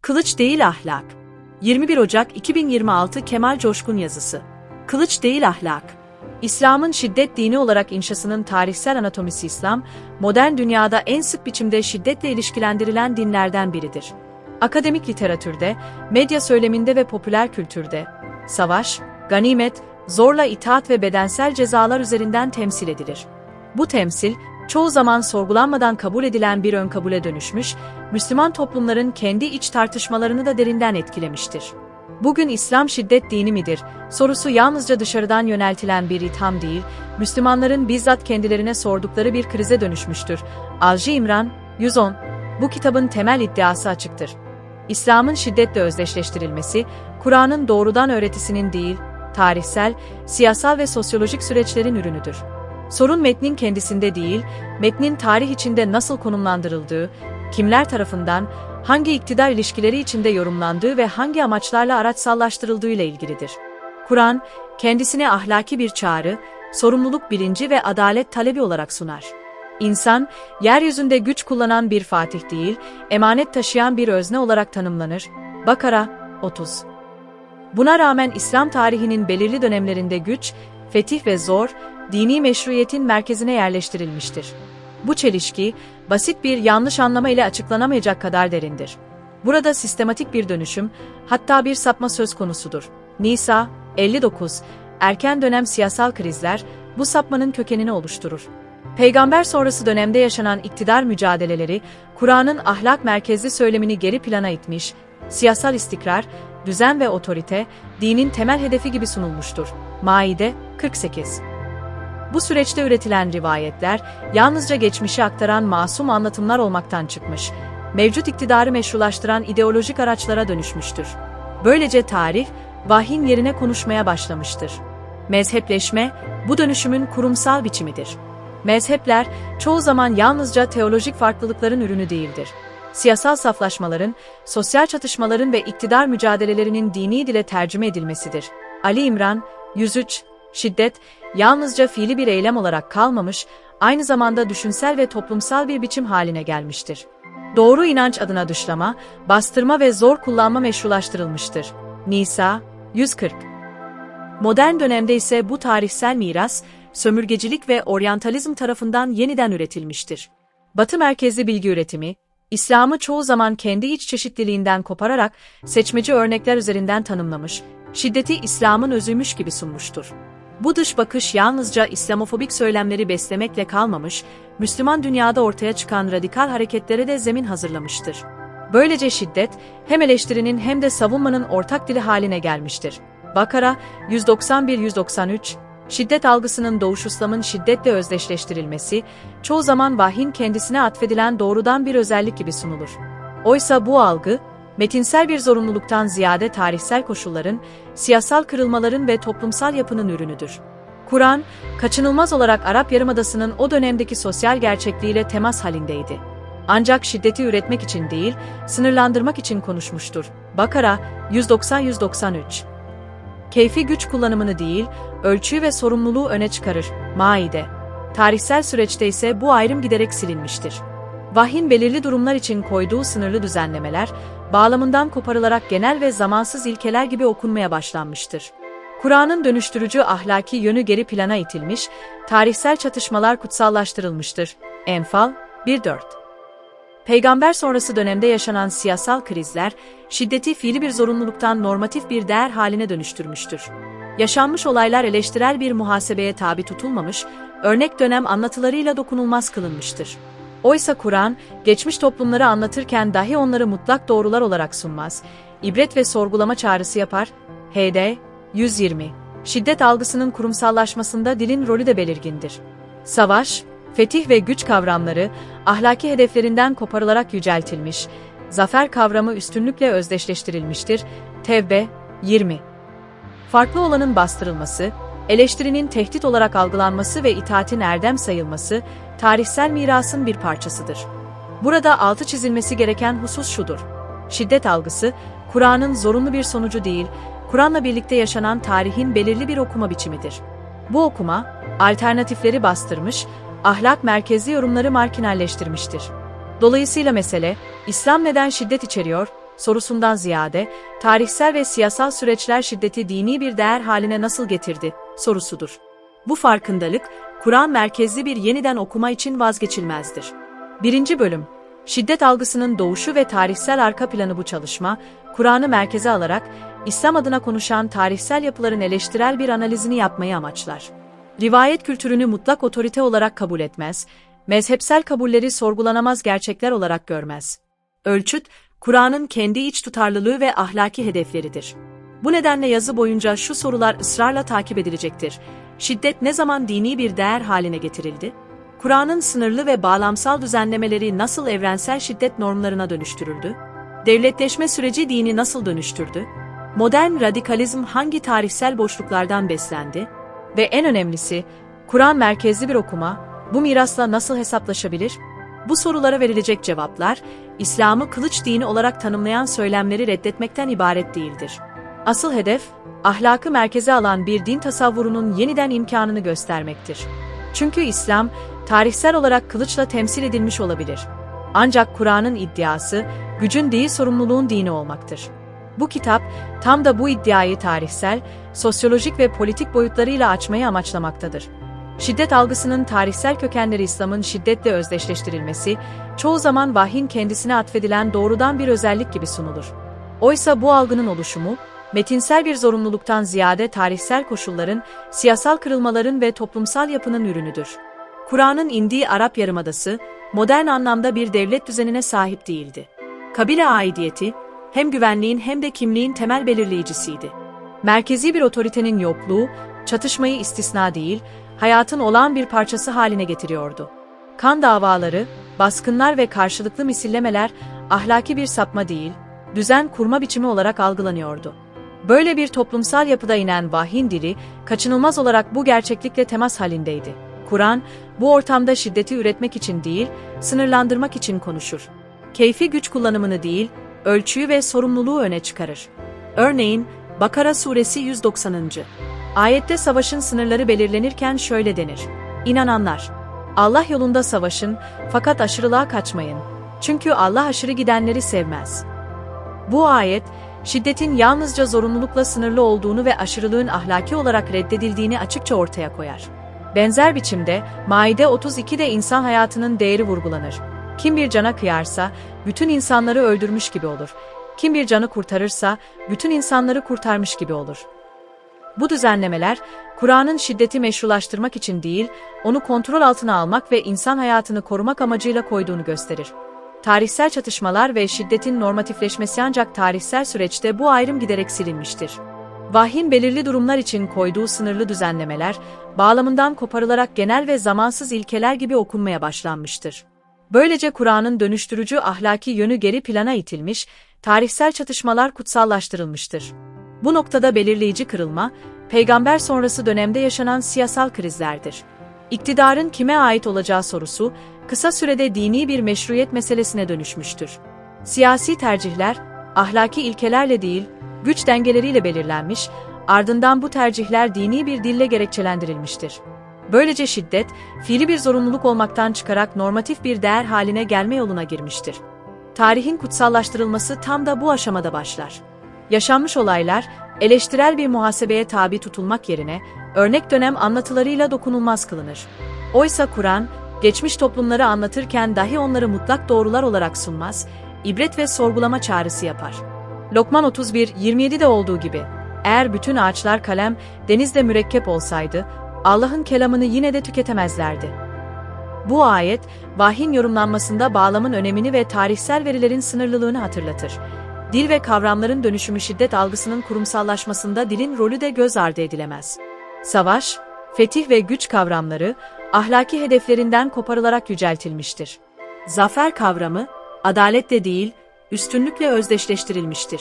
Kılıç değil ahlak. 21 Ocak 2026 Kemal Coşkun yazısı. Kılıç değil ahlak. İslam'ın şiddet dini olarak inşasının tarihsel anatomisi İslam, modern dünyada en sık biçimde şiddetle ilişkilendirilen dinlerden biridir. Akademik literatürde, medya söyleminde ve popüler kültürde, savaş, ganimet, zorla itaat ve bedensel cezalar üzerinden temsil edilir. Bu temsil, çoğu zaman sorgulanmadan kabul edilen bir önkabule dönüşmüş, Müslüman toplumların kendi iç tartışmalarını da derinden etkilemiştir. Bugün İslam şiddet dini midir sorusu yalnızca dışarıdan yöneltilen bir itham değil, Müslümanların bizzat kendilerine sordukları bir krize dönüşmüştür. Alji İmran, 110. Bu kitabın temel iddiası açıktır. İslam'ın şiddetle özdeşleştirilmesi, Kur'an'ın doğrudan öğretisinin değil, tarihsel, siyasal ve sosyolojik süreçlerin ürünüdür. Sorun metnin kendisinde değil, metnin tarih içinde nasıl konumlandırıldığı, kimler tarafından, hangi iktidar ilişkileri içinde yorumlandığı ve hangi amaçlarla araçsallaştırıldığı ile ilgilidir. Kur'an, kendisine ahlaki bir çağrı, sorumluluk bilinci ve adalet talebi olarak sunar. İnsan, yeryüzünde güç kullanan bir fatih değil, emanet taşıyan bir özne olarak tanımlanır. Bakara, 30. Buna rağmen İslam tarihinin belirli dönemlerinde güç, fetih ve zor, dini meşruiyetin merkezine yerleştirilmiştir. Bu çelişki, basit bir yanlış anlama ile açıklanamayacak kadar derindir. Burada sistematik bir dönüşüm, hatta bir sapma söz konusudur. Nisa, 59, erken dönem siyasal krizler, bu sapmanın kökenini oluşturur. Peygamber sonrası dönemde yaşanan iktidar mücadeleleri, Kur'an'ın ahlak merkezli söylemini geri plana itmiş, siyasal istikrar, düzen ve otorite, dinin temel hedefi gibi sunulmuştur. Maide, 48. Bu süreçte üretilen rivayetler, yalnızca geçmişi aktaran masum anlatımlar olmaktan çıkmış, mevcut iktidarı meşrulaştıran ideolojik araçlara dönüşmüştür. Böylece tarih, vahyin yerine konuşmaya başlamıştır. Mezhepleşme, bu dönüşümün kurumsal biçimidir. Mezhepler, çoğu zaman yalnızca teolojik farklılıkların ürünü değildir. Siyasal saflaşmaların, sosyal çatışmaların ve iktidar mücadelelerinin dini dile tercüme edilmesidir. Ali İmran, 103, şiddet, yalnızca fiili bir eylem olarak kalmamış, aynı zamanda düşünsel ve toplumsal bir biçim haline gelmiştir. Doğru inanç adına dışlama, bastırma ve zor kullanma meşrulaştırılmıştır. Nisa, 140. Modern dönemde ise bu tarihsel miras, sömürgecilik ve oryantalizm tarafından yeniden üretilmiştir. Batı merkezli bilgi üretimi, İslam'ı çoğu zaman kendi iç çeşitliliğinden kopararak seçmeci örnekler üzerinden tanımlamış, şiddeti İslam'ın özüymüş gibi sunmuştur. Bu dış bakış yalnızca İslamofobik söylemleri beslemekle kalmamış, Müslüman dünyada ortaya çıkan radikal hareketlere de zemin hazırlamıştır. Böylece şiddet, hem eleştirinin hem de savunmanın ortak dili haline gelmiştir. Bakara, 191-193, şiddet algısının doğuş İslam'ın şiddetle özdeşleştirilmesi, çoğu zaman vahyin kendisine atfedilen doğrudan bir özellik gibi sunulur. Oysa bu algı, metinsel bir zorunluluktan ziyade tarihsel koşulların, siyasal kırılmaların ve toplumsal yapının ürünüdür. Kur'an, kaçınılmaz olarak Arap Yarımadası'nın o dönemdeki sosyal gerçekliğiyle temas halindeydi. Ancak şiddeti üretmek için değil, sınırlandırmak için konuşmuştur. Bakara, 190-193. Keyfi güç kullanımını değil, ölçüyü ve sorumluluğu öne çıkarır. Maide. Tarihsel süreçte ise bu ayrım giderek silinmiştir. Vahyin belirli durumlar için koyduğu sınırlı düzenlemeler, bağlamından koparılarak genel ve zamansız ilkeler gibi okunmaya başlanmıştır. Kur'an'ın dönüştürücü ahlaki yönü geri plana itilmiş, tarihsel çatışmalar kutsallaştırılmıştır. Enfal, 1-4. Peygamber sonrası dönemde yaşanan siyasal krizler, şiddeti fiili bir zorunluluktan normatif bir değer haline dönüştürmüştür. Yaşanmış olaylar eleştirel bir muhasebeye tabi tutulmamış, örnek dönem anlatılarıyla dokunulmaz kılınmıştır. Oysa Kur'an, geçmiş toplumları anlatırken dahi onları mutlak doğrular olarak sunmaz, ibret ve sorgulama çağrısı yapar. H.D. 120. Şiddet algısının kurumsallaşmasında dilin rolü de belirgindir. Savaş, fetih ve güç kavramları, ahlaki hedeflerinden koparılarak yüceltilmiş, zafer kavramı üstünlükle özdeşleştirilmiştir. Tevbe, 20. Farklı olanın bastırılması, eleştirinin tehdit olarak algılanması ve itaatin erdem sayılması, tarihsel mirasın bir parçasıdır. Burada altı çizilmesi gereken husus şudur: şiddet algısı, Kur'an'ın zorunlu bir sonucu değil, Kur'an'la birlikte yaşanan tarihin belirli bir okuma biçimidir. Bu okuma, alternatifleri bastırmış, ahlak merkezli yorumları marjinalleştirmiştir. Dolayısıyla mesele, İslam neden şiddet içeriyor, sorusundan ziyade, tarihsel ve siyasal süreçler şiddeti dini bir değer haline nasıl getirdi sorusudur. Bu farkındalık, Kur'an merkezli bir yeniden okuma için vazgeçilmezdir. 1. Bölüm. Şiddet algısının doğuşu ve tarihsel arka planı. Bu çalışma, Kur'an'ı merkeze alarak, İslam adına konuşan tarihsel yapıların eleştirel bir analizini yapmayı amaçlar. Rivayet kültürünü mutlak otorite olarak kabul etmez, mezhepsel kabulleri sorgulanamaz gerçekler olarak görmez. Ölçüt, Kur'an'ın kendi iç tutarlılığı ve ahlaki hedefleridir. Bu nedenle yazı boyunca şu sorular ısrarla takip edilecektir. Şiddet ne zaman dini bir değer haline getirildi? Kur'an'ın sınırlı ve bağlamsal düzenlemeleri nasıl evrensel şiddet normlarına dönüştürüldü? Devletleşme süreci dini nasıl dönüştürdü? Modern radikalizm hangi tarihsel boşluklardan beslendi? Ve en önemlisi, Kur'an merkezli bir okuma, bu mirasla nasıl hesaplaşabilir? Bu sorulara verilecek cevaplar, İslam'ı kılıç dini olarak tanımlayan söylemleri reddetmekten ibaret değildir. Asıl hedef, ahlakı merkeze alan bir din tasavvurunun yeniden imkanını göstermektir. Çünkü İslam, tarihsel olarak kılıçla temsil edilmiş olabilir. Ancak Kur'an'ın iddiası, gücün değil sorumluluğun dini olmaktır. Bu kitap, tam da bu iddiayı tarihsel, sosyolojik ve politik boyutlarıyla açmayı amaçlamaktadır. Şiddet algısının tarihsel kökenleri İslam'ın şiddetle özdeşleştirilmesi, çoğu zaman vahyin kendisine atfedilen doğrudan bir özellik gibi sunulur. Oysa bu algının oluşumu, metinsel bir zorunluluktan ziyade tarihsel koşulların, siyasal kırılmaların ve toplumsal yapının ürünüdür. Kur'an'ın indiği Arap Yarımadası, modern anlamda bir devlet düzenine sahip değildi. Kabile aidiyeti, hem güvenliğin hem de kimliğin temel belirleyicisiydi. Merkezi bir otoritenin yokluğu, çatışmayı istisna değil, hayatın olağan bir parçası haline getiriyordu. Kan davaları, baskınlar ve karşılıklı misillemeler, ahlaki bir sapma değil, düzen kurma biçimi olarak algılanıyordu. Böyle bir toplumsal yapıda inen vahyin dili, kaçınılmaz olarak bu gerçeklikle temas halindeydi. Kur'an, bu ortamda şiddeti üretmek için değil, sınırlandırmak için konuşur. Keyfi güç kullanımını değil, ölçüyü ve sorumluluğu öne çıkarır. Örneğin, Bakara suresi 190. Ayette savaşın sınırları belirlenirken şöyle denir: İnananlar, Allah yolunda savaşın, fakat aşırılığa kaçmayın. Çünkü Allah aşırı gidenleri sevmez. Bu ayet, şiddetin yalnızca zorunlulukla sınırlı olduğunu ve aşırılığın ahlaki olarak reddedildiğini açıkça ortaya koyar. Benzer biçimde, Maide 32'de insan hayatının değeri vurgulanır. Kim bir cana kıyarsa, bütün insanları öldürmüş gibi olur. Kim bir canı kurtarırsa, bütün insanları kurtarmış gibi olur. Bu düzenlemeler, Kur'an'ın şiddeti meşrulaştırmak için değil, onu kontrol altına almak ve insan hayatını korumak amacıyla koyduğunu gösterir. Tarihsel çatışmalar ve şiddetin normatifleşmesi ancak tarihsel süreçte bu ayrım giderek silinmiştir. Vahyin belirli durumlar için koyduğu sınırlı düzenlemeler, bağlamından koparılarak genel ve zamansız ilkeler gibi okunmaya başlanmıştır. Böylece Kur'an'ın dönüştürücü ahlaki yönü geri plana itilmiş, tarihsel çatışmalar kutsallaştırılmıştır. Bu noktada belirleyici kırılma, peygamber sonrası dönemde yaşanan siyasal krizlerdir. İktidarın kime ait olacağı sorusu, kısa sürede dini bir meşruiyet meselesine dönüşmüştür. Siyasi tercihler, ahlaki ilkelerle değil, güç dengeleriyle belirlenmiş, ardından bu tercihler dini bir dille gerekçelendirilmiştir. Böylece şiddet, fiili bir zorunluluk olmaktan çıkarak normatif bir değer haline gelme yoluna girmiştir. Tarihin kutsallaştırılması tam da bu aşamada başlar. Yaşanmış olaylar, eleştirel bir muhasebeye tabi tutulmak yerine, örnek dönem anlatılarıyla dokunulmaz kılınır. Oysa Kur'an, geçmiş toplumları anlatırken dahi onları mutlak doğrular olarak sunmaz, ibret ve sorgulama çağrısı yapar. Lokman 31-27'de olduğu gibi, eğer bütün ağaçlar kalem, denizde mürekkep olsaydı, Allah'ın kelamını yine de tüketemezlerdi. Bu ayet, vahyin yorumlanmasında bağlamın önemini ve tarihsel verilerin sınırlılığını hatırlatır. Dil ve kavramların dönüşümü şiddet algısının kurumsallaşmasında dilin rolü de göz ardı edilemez. Savaş, fetih ve güç kavramları, ahlaki hedeflerinden koparılarak yüceltilmiştir. Zafer kavramı, adaletle değil, üstünlükle özdeşleştirilmiştir.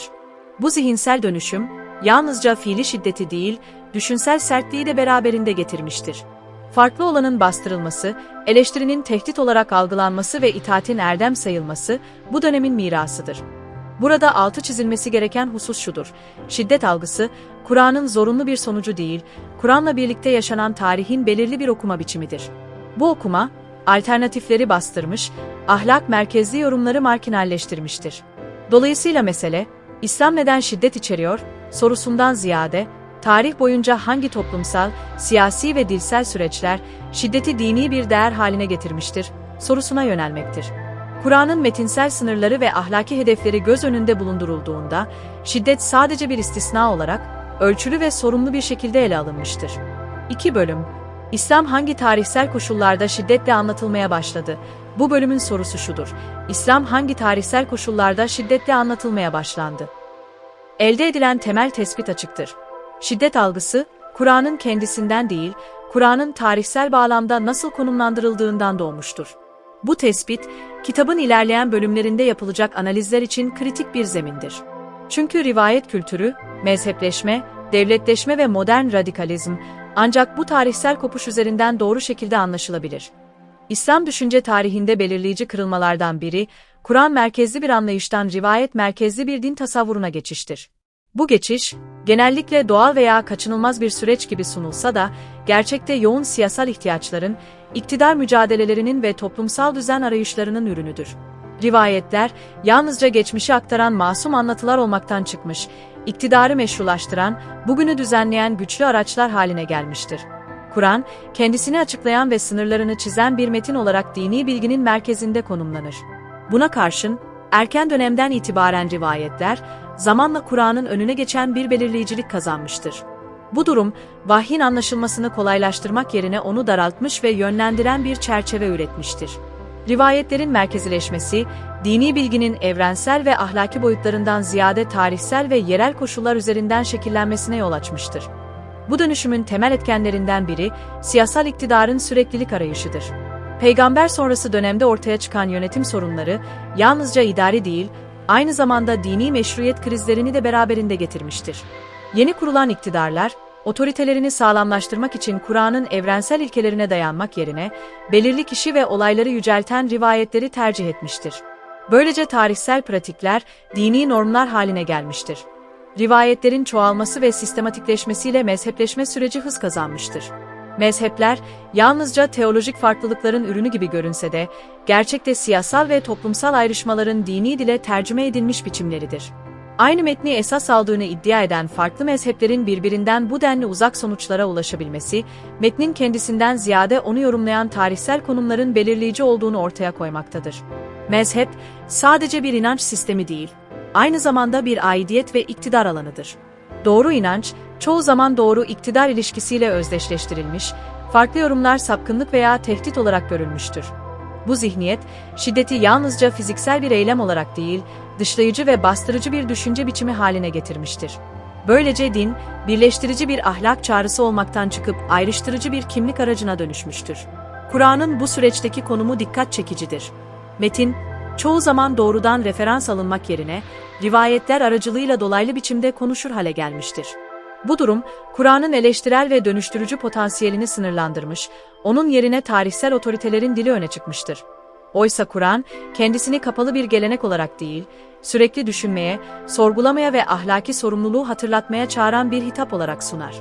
Bu zihinsel dönüşüm, yalnızca fiili şiddeti değil, düşünsel sertliği de beraberinde getirmiştir. Farklı olanın bastırılması, eleştirinin tehdit olarak algılanması ve itaatin erdem sayılması, bu dönemin mirasıdır. Burada altı çizilmesi gereken husus şudur: şiddet algısı, Kur'an'ın zorunlu bir sonucu değil, Kur'an'la birlikte yaşanan tarihin belirli bir okuma biçimidir. Bu okuma, alternatifleri bastırmış, ahlak merkezli yorumları marjinalleştirmiştir. Dolayısıyla mesele, İslam neden şiddet içeriyor sorusundan ziyade, tarih boyunca hangi toplumsal, siyasi ve dilsel süreçler şiddeti dini bir değer haline getirmiştir sorusuna yönelmektir. Kur'an'ın metinsel sınırları ve ahlaki hedefleri göz önünde bulundurulduğunda, şiddet sadece bir istisna olarak, ölçülü ve sorumlu bir şekilde ele alınmıştır. 2 bölüm. İslam hangi tarihsel koşullarda şiddetle anlatılmaya başladı? Bu bölümün sorusu şudur: İslam hangi tarihsel koşullarda şiddetle anlatılmaya başlandı? Elde edilen temel tespit açıktır. Şiddet algısı, Kur'an'ın kendisinden değil, Kur'an'ın tarihsel bağlamda nasıl konumlandırıldığından doğmuştur. Bu tespit, kitabın ilerleyen bölümlerinde yapılacak analizler için kritik bir zemindir. Çünkü rivayet kültürü, mezhepleşme, devletleşme ve modern radikalizm ancak bu tarihsel kopuş üzerinden doğru şekilde anlaşılabilir. İslam düşünce tarihinde belirleyici kırılmalardan biri, Kur'an merkezli bir anlayıştan rivayet merkezli bir din tasavvuruna geçiştir. Bu geçiş, genellikle doğal veya kaçınılmaz bir süreç gibi sunulsa da, gerçekte yoğun siyasal ihtiyaçların, iktidar mücadelelerinin ve toplumsal düzen arayışlarının ürünüdür. Rivayetler, yalnızca geçmişi aktaran masum anlatılar olmaktan çıkmış, iktidarı meşrulaştıran, bugünü düzenleyen güçlü araçlar haline gelmiştir. Kur'an, kendisini açıklayan ve sınırlarını çizen bir metin olarak dini bilginin merkezinde konumlanır. Buna karşın, erken dönemden itibaren rivayetler, zamanla Kur'an'ın önüne geçen bir belirleyicilik kazanmıştır. Bu durum, vahyin anlaşılmasını kolaylaştırmak yerine onu daraltmış ve yönlendiren bir çerçeve üretmiştir. Rivayetlerin merkezileşmesi, dini bilginin evrensel ve ahlaki boyutlarından ziyade tarihsel ve yerel koşullar üzerinden şekillenmesine yol açmıştır. Bu dönüşümün temel etkenlerinden biri, siyasal iktidarın süreklilik arayışıdır. Peygamber sonrası dönemde ortaya çıkan yönetim sorunları, yalnızca idari değil, aynı zamanda dini meşruiyet krizlerini de beraberinde getirmiştir. Yeni kurulan iktidarlar, otoritelerini sağlamlaştırmak için Kur'an'ın evrensel ilkelerine dayanmak yerine, belirli kişi ve olayları yücelten rivayetleri tercih etmiştir. Böylece tarihsel pratikler, dini normlar haline gelmiştir. Rivayetlerin çoğalması ve sistematikleşmesiyle mezhepleşme süreci hız kazanmıştır. Mezhepler, yalnızca teolojik farklılıkların ürünü gibi görünse de, gerçekte siyasal ve toplumsal ayrışmaların dini dile tercüme edilmiş biçimleridir. Aynı metni esas aldığını iddia eden farklı mezheplerin birbirinden bu denli uzak sonuçlara ulaşabilmesi, metnin kendisinden ziyade onu yorumlayan tarihsel konumların belirleyici olduğunu ortaya koymaktadır. Mezhep, sadece bir inanç sistemi değil, aynı zamanda bir aidiyet ve iktidar alanıdır. Doğru inanç, çoğu zaman doğru iktidar ilişkisiyle özdeşleştirilmiş, farklı yorumlar sapkınlık veya tehdit olarak görülmüştür. Bu zihniyet, şiddeti yalnızca fiziksel bir eylem olarak değil, dışlayıcı ve bastırıcı bir düşünce biçimi haline getirmiştir. Böylece din, birleştirici bir ahlak çağrısı olmaktan çıkıp ayrıştırıcı bir kimlik aracına dönüşmüştür. Kur'an'ın bu süreçteki konumu dikkat çekicidir. Metin, çoğu zaman doğrudan referans alınmak yerine, rivayetler aracılığıyla dolaylı biçimde konuşur hale gelmiştir. Bu durum, Kur'an'ın eleştirel ve dönüştürücü potansiyelini sınırlandırmış, onun yerine tarihsel otoritelerin dili öne çıkmıştır. Oysa Kur'an, kendisini kapalı bir gelenek olarak değil, sürekli düşünmeye, sorgulamaya ve ahlaki sorumluluğu hatırlatmaya çağıran bir hitap olarak sunar.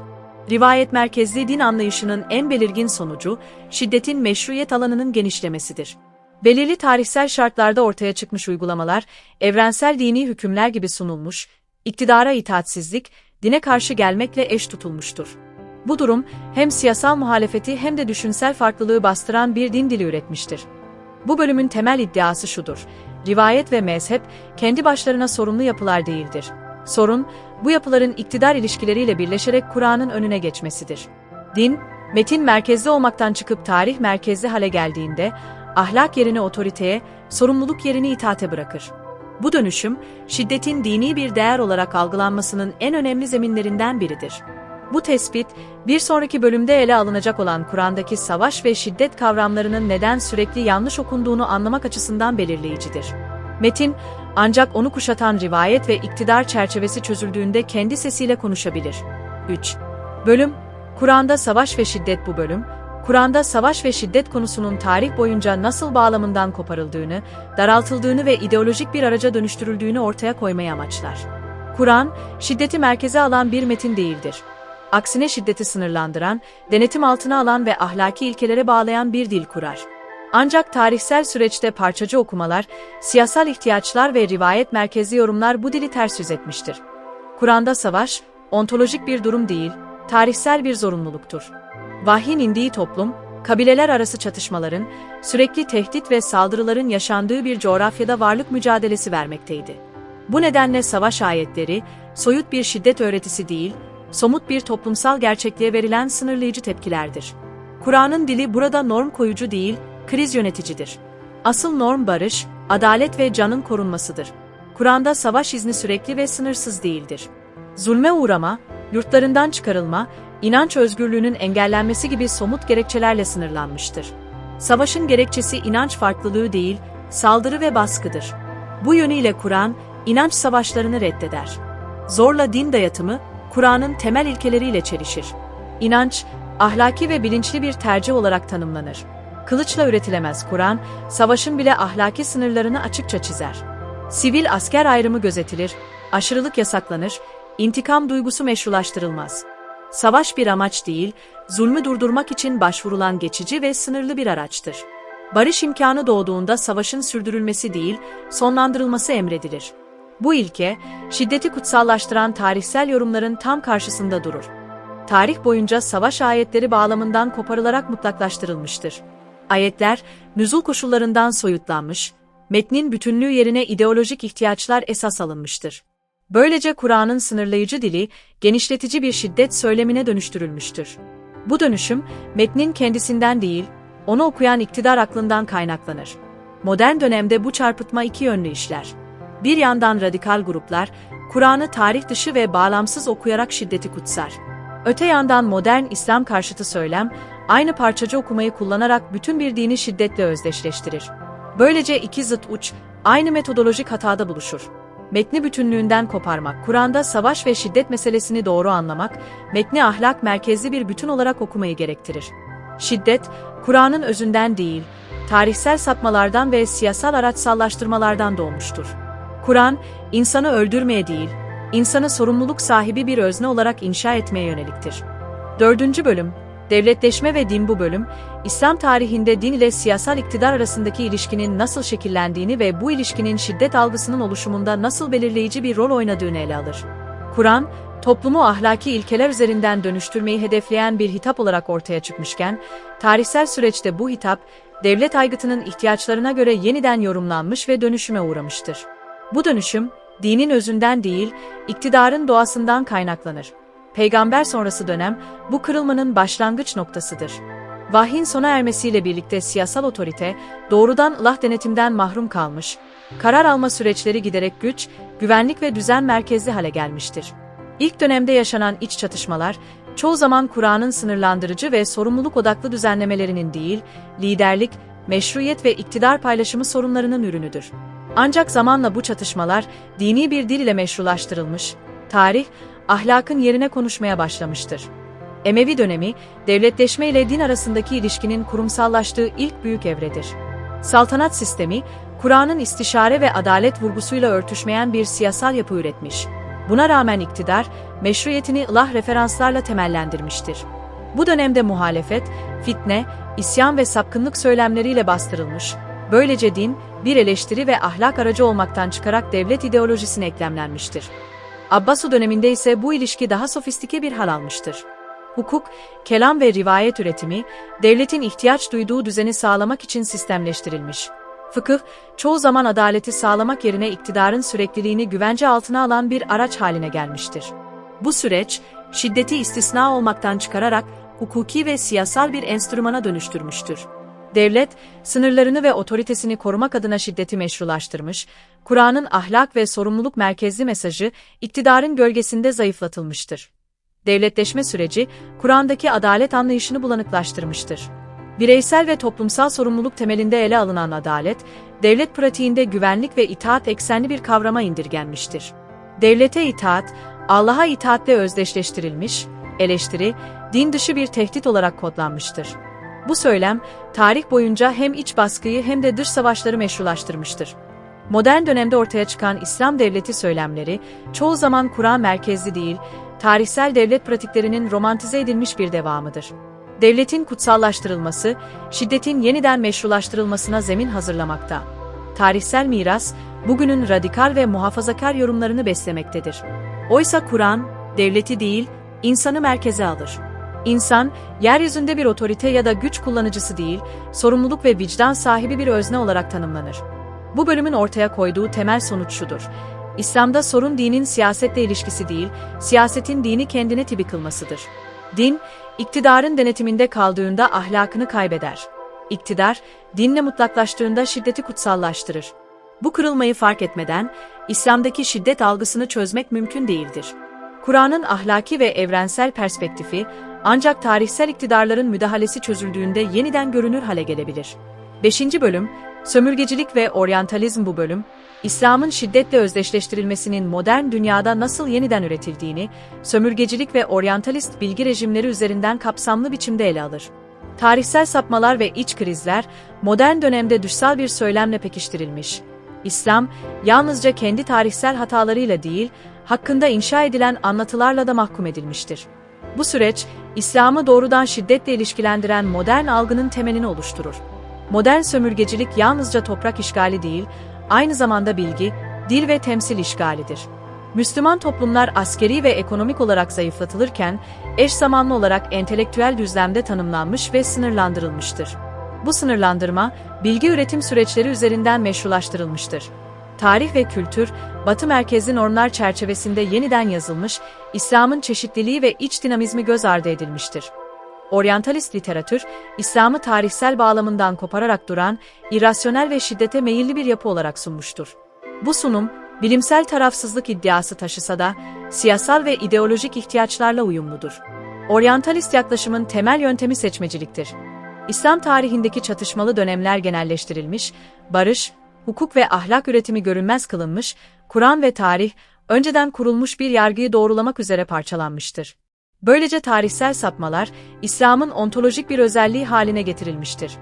Rivayet merkezli din anlayışının en belirgin sonucu, şiddetin meşruiyet alanının genişlemesidir. Belirli tarihsel şartlarda ortaya çıkmış uygulamalar, evrensel dini hükümler gibi sunulmuş, iktidara itaatsizlik, dine karşı gelmekle eş tutulmuştur. Bu durum, hem siyasal muhalefeti hem de düşünsel farklılığı bastıran bir din dili üretmiştir. Bu bölümün temel iddiası şudur: rivayet ve mezhep, kendi başlarına sorumlu yapılar değildir. Sorun, bu yapıların iktidar ilişkileriyle birleşerek Kur'an'ın önüne geçmesidir. Din, metin merkezli olmaktan çıkıp tarih merkezli hale geldiğinde, ahlak yerini otoriteye, sorumluluk yerini itaate bırakır. Bu dönüşüm, şiddetin dini bir değer olarak algılanmasının en önemli zeminlerinden biridir. Bu tespit, bir sonraki bölümde ele alınacak olan Kur'an'daki savaş ve şiddet kavramlarının neden sürekli yanlış okunduğunu anlamak açısından belirleyicidir. Metin, ancak onu kuşatan rivayet ve iktidar çerçevesi çözüldüğünde kendi sesiyle konuşabilir. 3. Bölüm, Kur'an'da savaş ve şiddet. Bu bölüm, Kur'an'da savaş ve şiddet konusunun tarih boyunca nasıl bağlamından koparıldığını, daraltıldığını ve ideolojik bir araca dönüştürüldüğünü ortaya koymayı amaçlar. Kur'an, şiddeti merkeze alan bir metin değildir. Aksine şiddeti sınırlandıran, denetim altına alan ve ahlaki ilkelere bağlayan bir dil kurar. Ancak tarihsel süreçte parçacı okumalar, siyasal ihtiyaçlar ve rivayet merkezli yorumlar bu dili ters yüz etmiştir. Kur'an'da savaş, ontolojik bir durum değil, tarihsel bir zorunluluktur. Vahyin indiği toplum, kabileler arası çatışmaların, sürekli tehdit ve saldırıların yaşandığı bir coğrafyada varlık mücadelesi vermekteydi. Bu nedenle savaş ayetleri, soyut bir şiddet öğretisi değil, somut bir toplumsal gerçekliğe verilen sınırlayıcı tepkilerdir. Kur'an'ın dili burada norm koyucu değil, kriz yöneticidir. Asıl norm barış, adalet ve canın korunmasıdır. Kur'an'da savaş izni sürekli ve sınırsız değildir. Zulme uğrama, yurtlarından çıkarılma, inanç özgürlüğünün engellenmesi gibi somut gerekçelerle sınırlanmıştır. Savaşın gerekçesi inanç farklılığı değil, saldırı ve baskıdır. Bu yönüyle Kur'an, inanç savaşlarını reddeder. Zorla din dayatımı, Kur'an'ın temel ilkeleriyle çelişir. İnanç, ahlaki ve bilinçli bir tercih olarak tanımlanır. Kılıçla üretilemez Kur'an, savaşın bile ahlaki sınırlarını açıkça çizer. Sivil asker ayrımı gözetilir, aşırılık yasaklanır, intikam duygusu meşrulaştırılmaz. Savaş bir amaç değil, zulmü durdurmak için başvurulan geçici ve sınırlı bir araçtır. Barış imkanı doğduğunda savaşın sürdürülmesi değil, sonlandırılması emredilir. Bu ilke, şiddeti kutsallaştıran tarihsel yorumların tam karşısında durur. Tarih boyunca savaş ayetleri bağlamından koparılarak mutlaklaştırılmıştır. Ayetler, nüzul koşullarından soyutlanmış, metnin bütünlüğü yerine ideolojik ihtiyaçlar esas alınmıştır. Böylece Kur'an'ın sınırlayıcı dili, genişletici bir şiddet söylemine dönüştürülmüştür. Bu dönüşüm, metnin kendisinden değil, onu okuyan iktidar aklından kaynaklanır. Modern dönemde bu çarpıtma iki yönlü işler. Bir yandan radikal gruplar, Kur'an'ı tarih dışı ve bağlamsız okuyarak şiddeti kutsar. Öte yandan modern İslam karşıtı söylem, aynı parçacı okumayı kullanarak bütün bir dini şiddetle özdeşleştirir. Böylece iki zıt uç, aynı metodolojik hatada buluşur. Metni bütünlüğünden koparmak, Kur'an'da savaş ve şiddet meselesini doğru anlamak, metni ahlak merkezli bir bütün olarak okumayı gerektirir. Şiddet, Kur'an'ın özünden değil, tarihsel sapmalardan ve siyasal araçsallaştırmalardan doğmuştur. Kur'an, insanı öldürmeye değil, insanı sorumluluk sahibi bir özne olarak inşa etmeye yöneliktir. 4. Bölüm, Devletleşme ve Din. Bu bölüm, İslam tarihinde din ile siyasal iktidar arasındaki ilişkinin nasıl şekillendiğini ve bu ilişkinin şiddet algısının oluşumunda nasıl belirleyici bir rol oynadığını ele alır. Kur'an, toplumu ahlaki ilkeler üzerinden dönüştürmeyi hedefleyen bir hitap olarak ortaya çıkmışken, tarihsel süreçte bu hitap, devlet aygıtının ihtiyaçlarına göre yeniden yorumlanmış ve dönüşüme uğramıştır. Bu dönüşüm, dinin özünden değil, iktidarın doğasından kaynaklanır. Peygamber sonrası dönem, bu kırılmanın başlangıç noktasıdır. Vahyin sona ermesiyle birlikte siyasal otorite, doğrudan Allah denetimden mahrum kalmış, karar alma süreçleri giderek güç, güvenlik ve düzen merkezli hale gelmiştir. İlk dönemde yaşanan iç çatışmalar, çoğu zaman Kur'an'ın sınırlandırıcı ve sorumluluk odaklı düzenlemelerinin değil, liderlik, meşruiyet ve iktidar paylaşımı sorunlarının ürünüdür. Ancak zamanla bu çatışmalar, dini bir dil ile meşrulaştırılmış, tarih, ahlakın yerine konuşmaya başlamıştır. Emevi dönemi, devletleşme ile din arasındaki ilişkinin kurumsallaştığı ilk büyük evredir. Saltanat sistemi, Kur'an'ın istişare ve adalet vurgusuyla örtüşmeyen bir siyasal yapı üretmiş. Buna rağmen iktidar, meşruiyetini ilah referanslarla temellendirmiştir. Bu dönemde muhalefet, fitne, isyan ve sapkınlık söylemleriyle bastırılmış, böylece din, bir eleştiri ve ahlak aracı olmaktan çıkarak devlet ideolojisine eklemlenmiştir. Abbasu döneminde ise bu ilişki daha sofistike bir hal almıştır. Hukuk, kelam ve rivayet üretimi, devletin ihtiyaç duyduğu düzeni sağlamak için sistemleştirilmiş. Fıkıh, çoğu zaman adaleti sağlamak yerine iktidarın sürekliliğini güvence altına alan bir araç haline gelmiştir. Bu süreç, şiddeti istisna olmaktan çıkararak hukuki ve siyasal bir enstrümana dönüştürmüştür. Devlet, sınırlarını ve otoritesini korumak adına şiddeti meşrulaştırmış, Kur'an'ın ahlak ve sorumluluk merkezli mesajı iktidarın gölgesinde zayıflatılmıştır. Devletleşme süreci, Kur'an'daki adalet anlayışını bulanıklaştırmıştır. Bireysel ve toplumsal sorumluluk temelinde ele alınan adalet, devlet pratiğinde güvenlik ve itaat eksenli bir kavrama indirgenmiştir. Devlete itaat, Allah'a itaatle özdeşleştirilmiş, eleştiri, din dışı bir tehdit olarak kodlanmıştır. Bu söylem, tarih boyunca hem iç baskıyı hem de dış savaşları meşrulaştırmıştır. Modern dönemde ortaya çıkan İslam devleti söylemleri, çoğu zaman Kur'an merkezli değil, tarihsel devlet pratiklerinin romantize edilmiş bir devamıdır. devletin kutsallaştırılması, şiddetin yeniden meşrulaştırılmasına zemin hazırlamakta. Tarihsel miras, bugünün radikal ve muhafazakar yorumlarını beslemektedir. Oysa Kur'an, devleti değil, insanı merkeze alır. İnsan, yeryüzünde bir otorite ya da güç kullanıcısı değil, sorumluluk ve vicdan sahibi bir özne olarak tanımlanır. Bu bölümün ortaya koyduğu temel sonuç şudur: İslam'da sorun dinin siyasetle ilişkisi değil, siyasetin dini kendine tabi kılmasıdır. Din, iktidarın denetiminde kaldığında ahlakını kaybeder. İktidar, dinle mutlaklaştığında şiddeti kutsallaştırır. Bu kırılmayı fark etmeden, İslam'daki şiddet algısını çözmek mümkün değildir. Kur'an'ın ahlaki ve evrensel perspektifi, ancak tarihsel iktidarların müdahalesi çözüldüğünde yeniden görünür hale gelebilir. 5. Bölüm, Sömürgecilik ve Oryantalizm. Bu bölüm, İslam'ın şiddetle özdeşleştirilmesinin modern dünyada nasıl yeniden üretildiğini, sömürgecilik ve oryantalist bilgi rejimleri üzerinden kapsamlı biçimde ele alır. Tarihsel sapmalar ve iç krizler, modern dönemde dışsal bir söylemle pekiştirilmiş. İslam, yalnızca kendi tarihsel hatalarıyla değil, hakkında inşa edilen anlatılarla da mahkum edilmiştir. Bu süreç, İslam'ı doğrudan şiddetle ilişkilendiren modern algının temelini oluşturur. Modern sömürgecilik yalnızca toprak işgali değil, aynı zamanda bilgi, dil ve temsil işgalidir. Müslüman toplumlar askeri ve ekonomik olarak zayıflatılırken, eş zamanlı olarak entelektüel düzlemde tanımlanmış ve sınırlandırılmıştır. Bu sınırlandırma, bilgi üretim süreçleri üzerinden meşrulaştırılmıştır. Tarih ve kültür, Batı merkezli normlar çerçevesinde yeniden yazılmış, İslam'ın çeşitliliği ve iç dinamizmi göz ardı edilmiştir. Oryantalist literatür, İslam'ı tarihsel bağlamından kopararak duran, irrasyonel ve şiddete meyilli bir yapı olarak sunmuştur. Bu sunum, bilimsel tarafsızlık iddiası taşısa da, siyasal ve ideolojik ihtiyaçlarla uyumludur. Oryantalist yaklaşımın temel yöntemi seçmeciliktir. İslam tarihindeki çatışmalı dönemler genelleştirilmiş, barış, hukuk ve ahlak üretimi görünmez kılınmış, Kur'an ve tarih, önceden kurulmuş bir yargıyı doğrulamak üzere parçalanmıştır. Böylece tarihsel sapmalar, İslam'ın ontolojik bir özelliği haline getirilmiştir.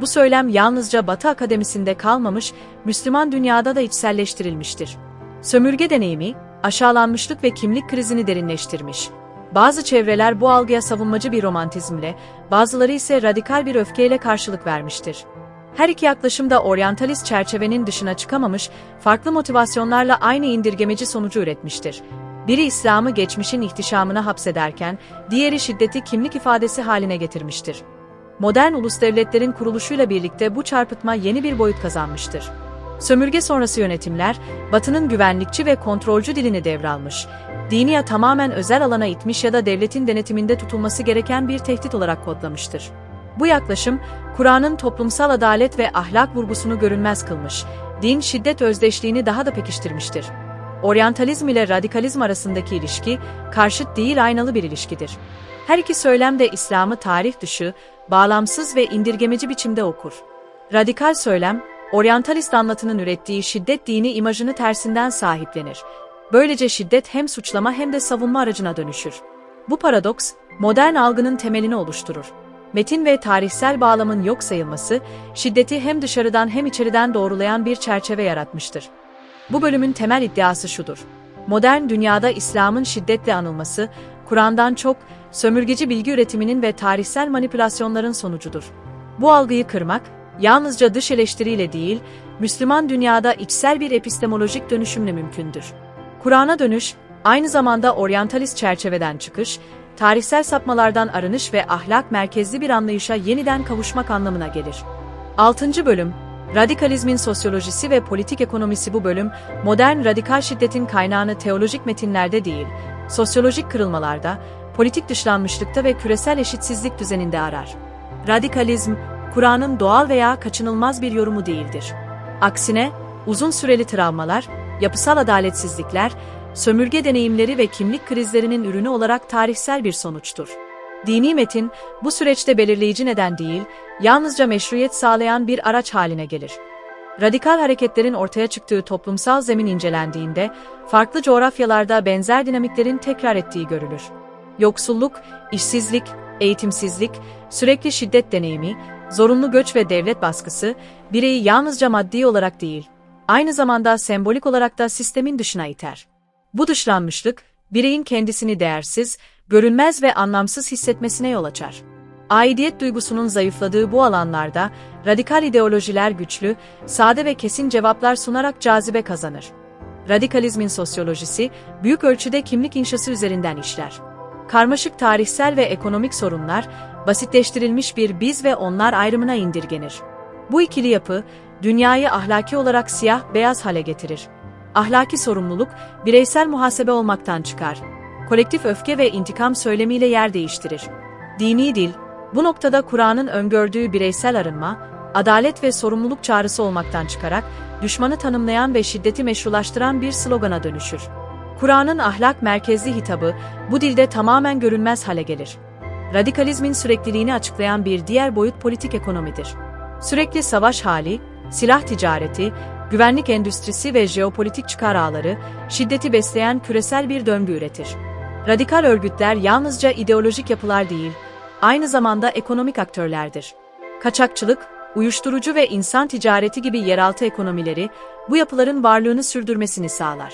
Bu söylem yalnızca Batı akademisinde kalmamış, Müslüman dünyada da içselleştirilmiştir. Sömürge deneyimi, aşağılanmışlık ve kimlik krizini derinleştirmiş. Bazı çevreler bu algıya savunmacı bir romantizmle, bazıları ise radikal bir öfkeyle karşılık vermiştir. Her iki yaklaşım da oryantalist çerçevenin dışına çıkamamış, farklı motivasyonlarla aynı indirgemeci sonucu üretmiştir. Biri İslam'ı geçmişin ihtişamına hapsederken, diğeri şiddeti kimlik ifadesi haline getirmiştir. Modern ulus devletlerin kuruluşuyla birlikte bu çarpıtma yeni bir boyut kazanmıştır. Sömürge sonrası yönetimler, Batı'nın güvenlikçi ve kontrolcü dilini devralmış, dini ya tamamen özel alana itmiş ya da devletin denetiminde tutulması gereken bir tehdit olarak kodlamıştır. Bu yaklaşım, Kur'an'ın toplumsal adalet ve ahlak vurgusunu görünmez kılmış, din-şiddet özdeşliğini daha da pekiştirmiştir. Oryantalizm ile radikalizm arasındaki ilişki, karşıt değil aynalı bir ilişkidir. Her iki söylem de İslam'ı tarih dışı, bağlamsız ve indirgemeci biçimde okur. Radikal söylem, oryantalist anlatının ürettiği şiddet dini imajını tersinden sahiplenir. Böylece şiddet hem suçlama hem de savunma aracına dönüşür. Bu paradoks, modern algının temelini oluşturur. Metin ve tarihsel bağlamın yok sayılması, şiddeti hem dışarıdan hem içeriden doğrulayan bir çerçeve yaratmıştır. Bu bölümün temel iddiası şudur: modern dünyada İslam'ın şiddetle anılması, Kur'an'dan çok, sömürgeci bilgi üretiminin ve tarihsel manipülasyonların sonucudur. Bu algıyı kırmak, yalnızca dış eleştiriyle değil, Müslüman dünyada içsel bir epistemolojik dönüşümle mümkündür. Kur'an'a dönüş, aynı zamanda oryantalist çerçeveden çıkış, tarihsel sapmalardan arınış ve ahlak merkezli bir anlayışa yeniden kavuşmak anlamına gelir. 6. Bölüm, Radikalizmin sosyolojisi ve politik ekonomisi. Bu bölüm, modern radikal şiddetin kaynağını teolojik metinlerde değil, sosyolojik kırılmalarda, politik dışlanmışlıkta ve küresel eşitsizlik düzeninde arar. Radikalizm, Kur'an'ın doğal veya kaçınılmaz bir yorumu değildir. Aksine, uzun süreli travmalar, yapısal adaletsizlikler, sömürge deneyimleri ve kimlik krizlerinin ürünü olarak tarihsel bir sonuçtur. Dini metin, bu süreçte belirleyici neden değil, yalnızca meşruiyet sağlayan bir araç haline gelir. Radikal hareketlerin ortaya çıktığı toplumsal zemin incelendiğinde, farklı coğrafyalarda benzer dinamiklerin tekrar ettiği görülür. Yoksulluk, işsizlik, eğitimsizlik, sürekli şiddet deneyimi, zorunlu göç ve devlet baskısı, bireyi yalnızca maddi olarak değil, aynı zamanda sembolik olarak da sistemin dışına iter. Bu dışlanmışlık, bireyin kendisini değersiz, görünmez ve anlamsız hissetmesine yol açar. Aidiyet duygusunun zayıfladığı bu alanlarda radikal ideolojiler güçlü, sade ve kesin cevaplar sunarak cazibe kazanır. Radikalizmin sosyolojisi büyük ölçüde kimlik inşası üzerinden işler. Karmaşık tarihsel ve ekonomik sorunlar basitleştirilmiş bir biz ve onlar ayrımına indirgenir. Bu ikili yapı dünyayı ahlaki olarak siyah-beyaz hale getirir. Ahlaki sorumluluk bireysel muhasebe olmaktan çıkar. Kolektif öfke ve intikam söylemiyle yer değiştirir. Dini dil, bu noktada Kur'an'ın öngördüğü bireysel arınma, adalet ve sorumluluk çağrısı olmaktan çıkarak, düşmanı tanımlayan ve şiddeti meşrulaştıran bir slogana dönüşür. Kur'an'ın ahlak merkezli hitabı, bu dilde tamamen görünmez hale gelir. Radikalizmin sürekliliğini açıklayan bir diğer boyut politik ekonomidir. Sürekli savaş hali, silah ticareti, güvenlik endüstrisi ve jeopolitik çıkar ağları, şiddeti besleyen küresel bir döngü üretir. Radikal örgütler yalnızca ideolojik yapılar değil, aynı zamanda ekonomik aktörlerdir. Kaçakçılık, uyuşturucu ve insan ticareti gibi yeraltı ekonomileri, bu yapıların varlığını sürdürmesini sağlar.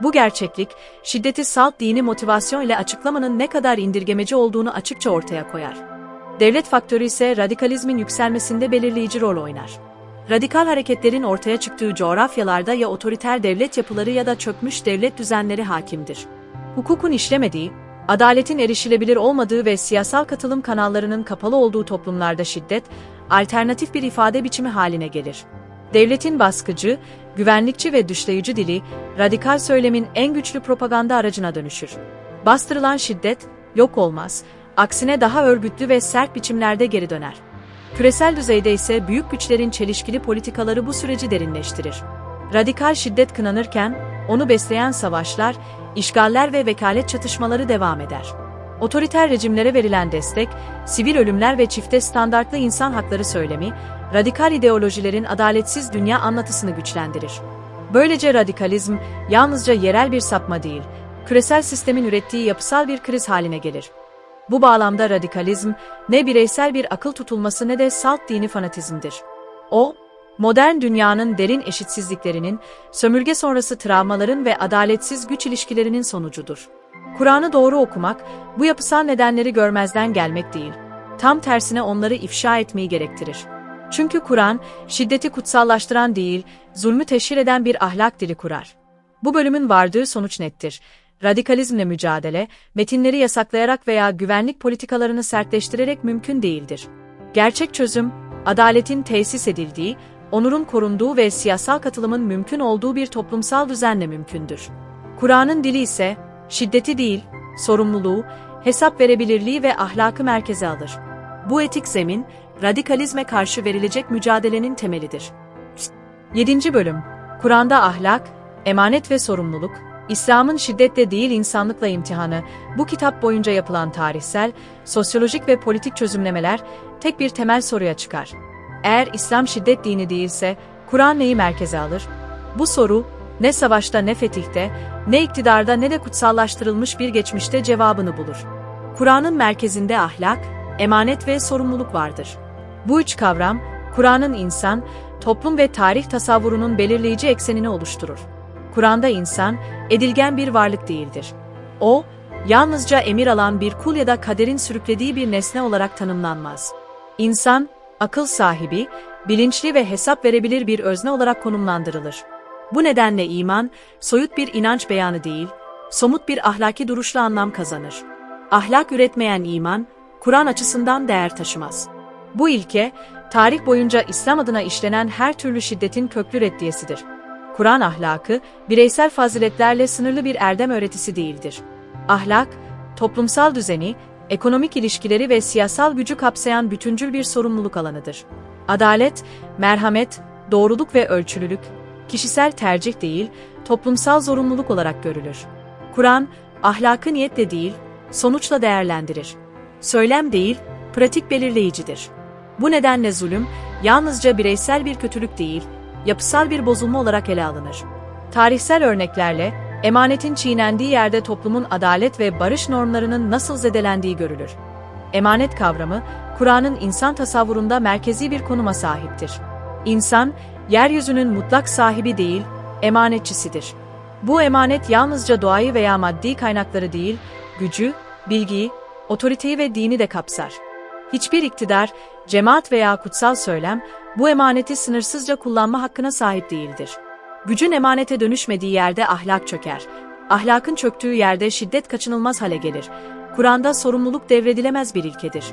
Bu gerçeklik, şiddeti salt dini motivasyon ile açıklamanın ne kadar indirgemeci olduğunu açıkça ortaya koyar. Devlet faktörü ise radikalizmin yükselmesinde belirleyici rol oynar. Radikal hareketlerin ortaya çıktığı coğrafyalarda ya otoriter devlet yapıları ya da çökmüş devlet düzenleri hakimdir. Hukukun işlemediği, adaletin erişilebilir olmadığı ve siyasal katılım kanallarının kapalı olduğu toplumlarda şiddet, alternatif bir ifade biçimi haline gelir. Devletin baskıcı, güvenlikçi ve dışlayıcı dili, radikal söylemin en güçlü propaganda aracına dönüşür. Bastırılan şiddet, yok olmaz, aksine daha örgütlü ve sert biçimlerde geri döner. Küresel düzeyde ise büyük güçlerin çelişkili politikaları bu süreci derinleştirir. Radikal şiddet kınanırken, onu besleyen savaşlar, işgaller ve vekalet çatışmaları devam eder. Otoriter rejimlere verilen destek, sivil ölümler ve çifte standartlı insan hakları söylemi, radikal ideolojilerin adaletsiz dünya anlatısını güçlendirir. Böylece radikalizm, yalnızca yerel bir sapma değil, küresel sistemin ürettiği yapısal bir kriz haline gelir. Bu bağlamda radikalizm, ne bireysel bir akıl tutulması ne de salt dini fanatizmdir. O, modern dünyanın derin eşitsizliklerinin, sömürge sonrası travmaların ve adaletsiz güç ilişkilerinin sonucudur. Kur'an'ı doğru okumak, bu yapısal nedenleri görmezden gelmek değil, tam tersine onları ifşa etmeyi gerektirir. Çünkü Kur'an, şiddeti kutsallaştıran değil, zulmü teşhir eden bir ahlak dili kurar. Bu bölümün vardığı sonuç nettir. Radikalizmle mücadele, metinleri yasaklayarak veya güvenlik politikalarını sertleştirerek mümkün değildir. Gerçek çözüm, adaletin tesis edildiği, onurun korunduğu ve siyasal katılımın mümkün olduğu bir toplumsal düzenle mümkündür. Kur'an'ın dili ise, şiddeti değil, sorumluluğu, hesap verebilirliği ve ahlakı merkeze alır. Bu etik zemin, radikalizme karşı verilecek mücadelenin temelidir. 7. Bölüm, Kur'an'da ahlak, emanet ve sorumluluk, İslam'ın şiddetle değil insanlıkla imtihanı, bu kitap boyunca yapılan tarihsel, sosyolojik ve politik çözümlemeler tek bir temel soruya çıkar. Eğer İslam şiddet dini değilse, Kur'an neyi merkeze alır? Bu soru, ne savaşta ne fetihte, ne iktidarda ne de kutsallaştırılmış bir geçmişte cevabını bulur. Kur'an'ın merkezinde ahlak, emanet ve sorumluluk vardır. Bu üç kavram, Kur'an'ın insan, toplum ve tarih tasavvurunun belirleyici eksenini oluşturur. Kur'an'da insan, edilgen bir varlık değildir. O, yalnızca emir alan bir kul ya da kaderin sürüklediği bir nesne olarak tanımlanmaz. İnsan, akıl sahibi, bilinçli ve hesap verebilir bir özne olarak konumlandırılır. Bu nedenle iman, soyut bir inanç beyanı değil, somut bir ahlaki duruşla anlam kazanır. Ahlak üretmeyen iman, Kur'an açısından değer taşımaz. Bu ilke, tarih boyunca İslam adına işlenen her türlü şiddetin köklü reddiyesidir. Kur'an ahlakı, bireysel faziletlerle sınırlı bir erdem öğretisi değildir. Ahlak, toplumsal düzeni, ekonomik ilişkileri ve siyasal gücü kapsayan bütüncül bir sorumluluk alanıdır. Adalet, merhamet, doğruluk ve ölçülülük, kişisel tercih değil, toplumsal zorunluluk olarak görülür. Kur'an, ahlakı niyetle değil, sonuçla değerlendirir. Söylem değil, pratik belirleyicidir. Bu nedenle zulüm, yalnızca bireysel bir kötülük değil, yapısal bir bozulma olarak ele alınır. Tarihsel örneklerle, emanetin çiğnendiği yerde toplumun adalet ve barış normlarının nasıl zedelendiği görülür. Emanet kavramı, Kur'an'ın insan tasavvurunda merkezi bir konuma sahiptir. İnsan, yeryüzünün mutlak sahibi değil, emanetçisidir. Bu emanet yalnızca doğayı veya maddi kaynakları değil, gücü, bilgiyi, otoriteyi ve dini de kapsar. Hiçbir iktidar, cemaat veya kutsal söylem, bu emaneti sınırsızca kullanma hakkına sahip değildir. Gücün emanete dönüşmediği yerde ahlak çöker. Ahlakın çöktüğü yerde şiddet kaçınılmaz hale gelir. Kur'an'da sorumluluk devredilemez bir ilkedir.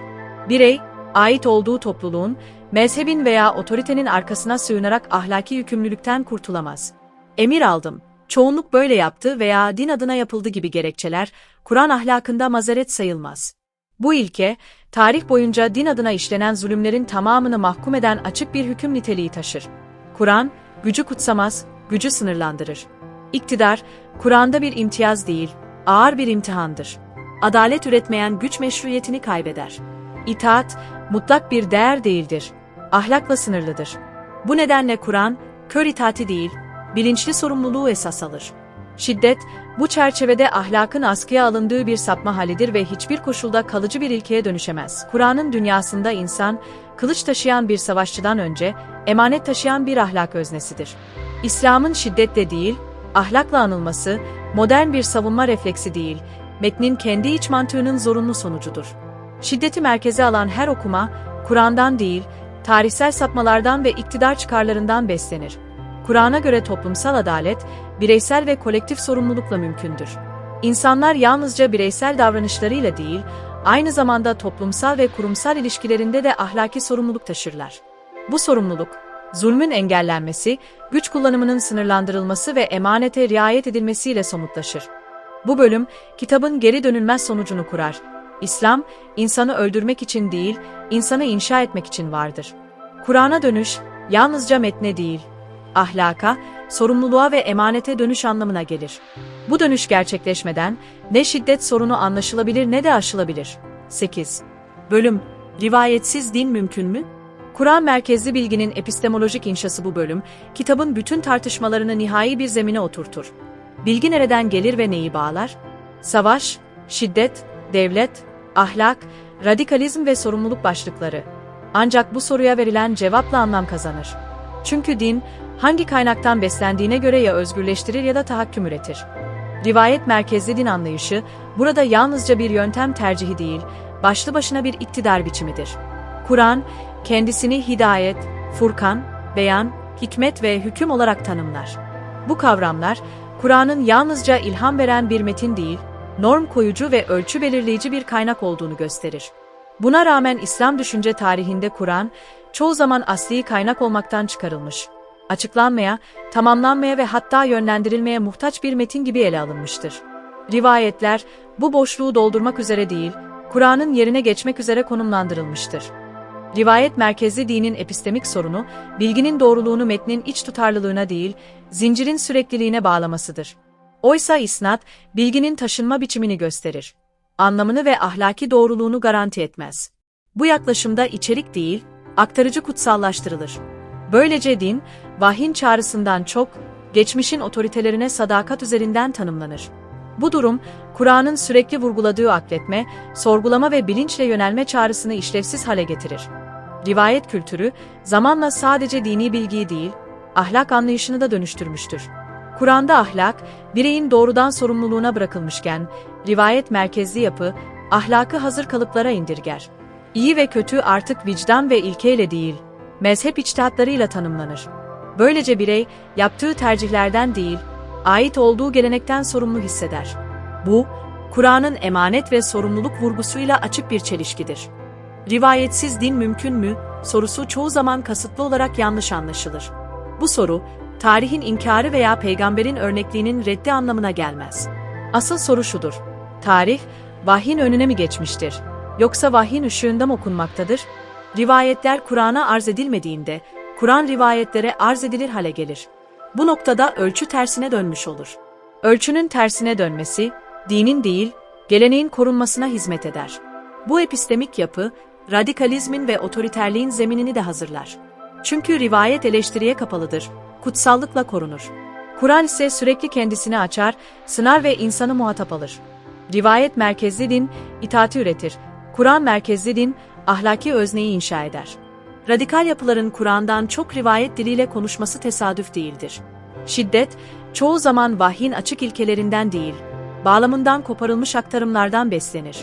Birey, ait olduğu topluluğun, mezhebin veya otoritenin arkasına sığınarak ahlaki yükümlülükten kurtulamaz. Emir aldım, çoğunluk böyle yaptı veya din adına yapıldı gibi gerekçeler, Kur'an ahlakında mazeret sayılmaz. Bu ilke, tarih boyunca din adına işlenen zulümlerin tamamını mahkum eden açık bir hüküm niteliği taşır. Kur'an, gücü kutsamaz, gücü sınırlandırır. İktidar, Kur'an'da bir imtiyaz değil, ağır bir imtihandır. Adalet üretmeyen güç meşruiyetini kaybeder. İtaat, mutlak bir değer değildir. Ahlakla sınırlıdır. Bu nedenle Kur'an, kör itaati değil, bilinçli sorumluluğu esas alır. Şiddet, bu çerçevede ahlakın askıya alındığı bir sapma halidir ve hiçbir koşulda kalıcı bir ilkeye dönüşemez. Kur'an'ın dünyasında insan, kılıç taşıyan bir savaşçıdan önce, emanet taşıyan bir ahlak öznesidir. İslam'ın şiddetle değil, ahlakla anılması, modern bir savunma refleksi değil, metnin kendi iç mantığının zorunlu sonucudur. Şiddeti merkeze alan her okuma, Kur'an'dan değil, tarihsel sapmalardan ve iktidar çıkarlarından beslenir. Kur'an'a göre toplumsal adalet, bireysel ve kolektif sorumlulukla mümkündür. İnsanlar yalnızca bireysel davranışlarıyla değil, aynı zamanda toplumsal ve kurumsal ilişkilerinde de ahlaki sorumluluk taşırlar. Bu sorumluluk, zulmün engellenmesi, güç kullanımının sınırlandırılması ve emanete riayet edilmesiyle somutlaşır. Bu bölüm, kitabın geri dönülmez sonucunu kurar. İslam, insanı öldürmek için değil, insanı inşa etmek için vardır. Kur'an'a dönüş, yalnızca metne değil, ahlaka, sorumluluğa ve emanete dönüş anlamına gelir. Bu dönüş gerçekleşmeden, ne şiddet sorunu anlaşılabilir ne de aşılabilir. 8. Bölüm, rivayetsiz din mümkün mü? Kur'an merkezli bilginin epistemolojik inşası bu bölüm, kitabın bütün tartışmalarını nihai bir zemine oturtur. Bilgi nereden gelir ve neyi bağlar? Savaş, şiddet, devlet, ahlak, radikalizm ve sorumluluk başlıkları. Ancak bu soruya verilen cevapla anlam kazanır. Çünkü din, hangi kaynaktan beslendiğine göre ya özgürleştirir ya da tahakküm üretir. Rivayet merkezli din anlayışı, burada yalnızca bir yöntem tercihi değil, başlı başına bir iktidar biçimidir. Kur'an, kendisini hidayet, Furkan, beyan, hikmet ve hüküm olarak tanımlar. Bu kavramlar, Kur'an'ın yalnızca ilham veren bir metin değil, norm koyucu ve ölçü belirleyici bir kaynak olduğunu gösterir. Buna rağmen İslam düşünce tarihinde Kur'an, çoğu zaman asli kaynak olmaktan çıkarılmış, açıklanmaya, tamamlanmaya ve hatta yönlendirilmeye muhtaç bir metin gibi ele alınmıştır. Rivayetler, bu boşluğu doldurmak üzere değil, Kur'an'ın yerine geçmek üzere konumlandırılmıştır. Rivayet merkezli dinin epistemik sorunu, bilginin doğruluğunu metnin iç tutarlılığına değil, zincirin sürekliliğine bağlamasıdır. Oysa isnat, bilginin taşınma biçimini gösterir. Anlamını ve ahlaki doğruluğunu garanti etmez. Bu yaklaşımda içerik değil, aktarıcı kutsallaştırılır. Böylece din, vahyin çağrısından çok, geçmişin otoritelerine sadakat üzerinden tanımlanır. Bu durum, Kur'an'ın sürekli vurguladığı akletme, sorgulama ve bilinçle yönelme çağrısını işlevsiz hale getirir. Rivayet kültürü, zamanla sadece dini bilgiyi değil, ahlak anlayışını da dönüştürmüştür. Kur'an'da ahlak, bireyin doğrudan sorumluluğuna bırakılmışken, rivayet merkezli yapı, ahlakı hazır kalıplara indirger. İyi ve kötü artık vicdan ve ilkeyle değil, mezhep içtihatlarıyla tanımlanır. Böylece birey, yaptığı tercihlerden değil, ait olduğu gelenekten sorumlu hisseder. Bu, Kur'an'ın emanet ve sorumluluk vurgusuyla açık bir çelişkidir. Rivayetsiz din mümkün mü sorusu çoğu zaman kasıtlı olarak yanlış anlaşılır. Bu soru, tarihin inkarı veya peygamberin örnekliğinin reddi anlamına gelmez. Asıl soru şudur: tarih, vahyin önüne mi geçmiştir? Yoksa vahyin ışığında mı okunmaktadır? Rivayetler Kur'an'a arz edilmediğinde, Kur'an rivayetlere arz edilir hale gelir. Bu noktada ölçü tersine dönmüş olur. Ölçünün tersine dönmesi, dinin değil, geleneğin korunmasına hizmet eder. Bu epistemik yapı, radikalizmin ve otoriterliğin zeminini de hazırlar. Çünkü rivayet eleştiriye kapalıdır, kutsallıkla korunur. Kur'an ise sürekli kendisini açar, sınar ve insanı muhatap alır. Rivayet merkezli din, itaati üretir. Kur'an merkezli din, ahlaki özneyi inşa eder. Radikal yapıların Kur'an'dan çok rivayet diliyle konuşması tesadüf değildir. Şiddet, çoğu zaman vahyin açık ilkelerinden değil, bağlamından koparılmış aktarımlardan beslenir.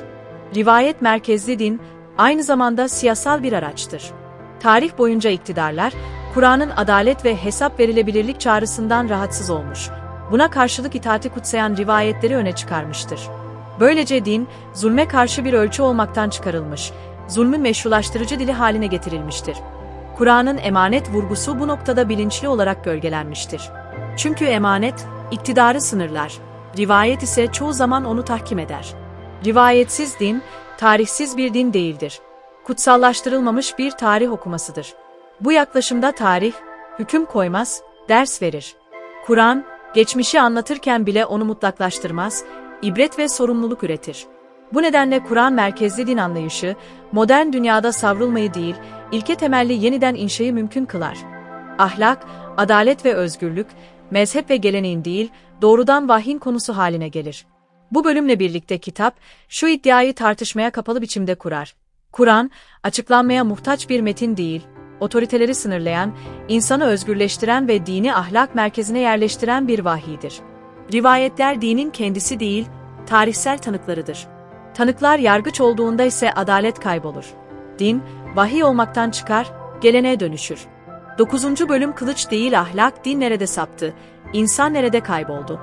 Rivayet merkezli din, aynı zamanda siyasal bir araçtır. Tarih boyunca iktidarlar, Kur'an'ın adalet ve hesap verilebilirlik çağrısından rahatsız olmuş. Buna karşılık itaati kutsayan rivayetleri öne çıkarmıştır. Böylece din, zulme karşı bir ölçü olmaktan çıkarılmış, zulmün meşrulaştırıcı dili haline getirilmiştir. Kur'an'ın emanet vurgusu bu noktada bilinçli olarak gölgelenmiştir. Çünkü emanet, iktidarı sınırlar, rivayet ise çoğu zaman onu tahkim eder. Rivayetsiz din, tarihsiz bir din değildir. Kutsallaştırılmamış bir tarih okumasıdır. Bu yaklaşımda tarih, hüküm koymaz, ders verir. Kur'an, geçmişi anlatırken bile onu mutlaklaştırmaz, ibret ve sorumluluk üretir. Bu nedenle Kur'an merkezli din anlayışı, modern dünyada savrulmayı değil, ilke temelli yeniden inşayı mümkün kılar. Ahlak, adalet ve özgürlük, mezhep ve geleneğin değil, doğrudan vahyin konusu haline gelir. Bu bölümle birlikte kitap, şu iddiayı tartışmaya kapalı biçimde kurar. Kur'an, açıklanmaya muhtaç bir metin değil, otoriteleri sınırlayan, insanı özgürleştiren ve dini ahlak merkezine yerleştiren bir vahiydir. Rivayetler dinin kendisi değil, tarihsel tanıklarıdır. Tanıklar yargıç olduğunda ise adalet kaybolur. Din, vahiy olmaktan çıkar, geleneğe dönüşür. 9. bölüm Kılıç değil ahlak, din nerede saptı, insan nerede kayboldu?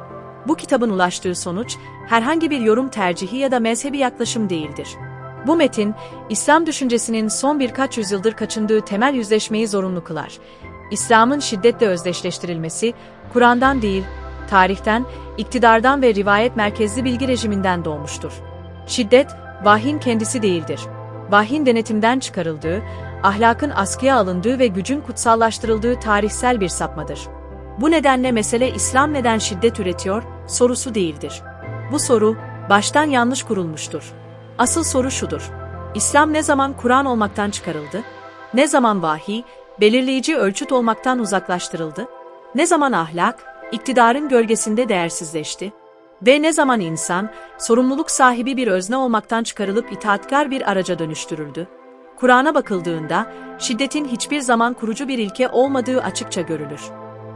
Bu kitabın ulaştığı sonuç, herhangi bir yorum tercihi ya da mezhebi yaklaşım değildir. Bu metin, İslam düşüncesinin son birkaç yüzyıldır kaçındığı temel yüzleşmeyi zorunlu kılar. İslam'ın şiddetle özdeşleştirilmesi, Kur'an'dan değil, tarihten, iktidardan ve rivayet merkezli bilgi rejiminden doğmuştur. Şiddet, vahyin kendisi değildir. Vahyin denetimden çıkarıldığı, ahlakın askıya alındığı ve gücün kutsallaştırıldığı tarihsel bir sapmadır. Bu nedenle mesele İslam neden şiddet üretiyor, sorusu değildir. Bu soru, baştan yanlış kurulmuştur. Asıl soru şudur: İslam ne zaman Kur'an olmaktan çıkarıldı? Ne zaman vahiy, belirleyici ölçüt olmaktan uzaklaştırıldı? Ne zaman ahlak, iktidarın gölgesinde değersizleşti? Ve ne zaman insan, sorumluluk sahibi bir özne olmaktan çıkarılıp itaatkar bir araca dönüştürüldü? Kur'an'a bakıldığında, şiddetin hiçbir zaman kurucu bir ilke olmadığı açıkça görülür.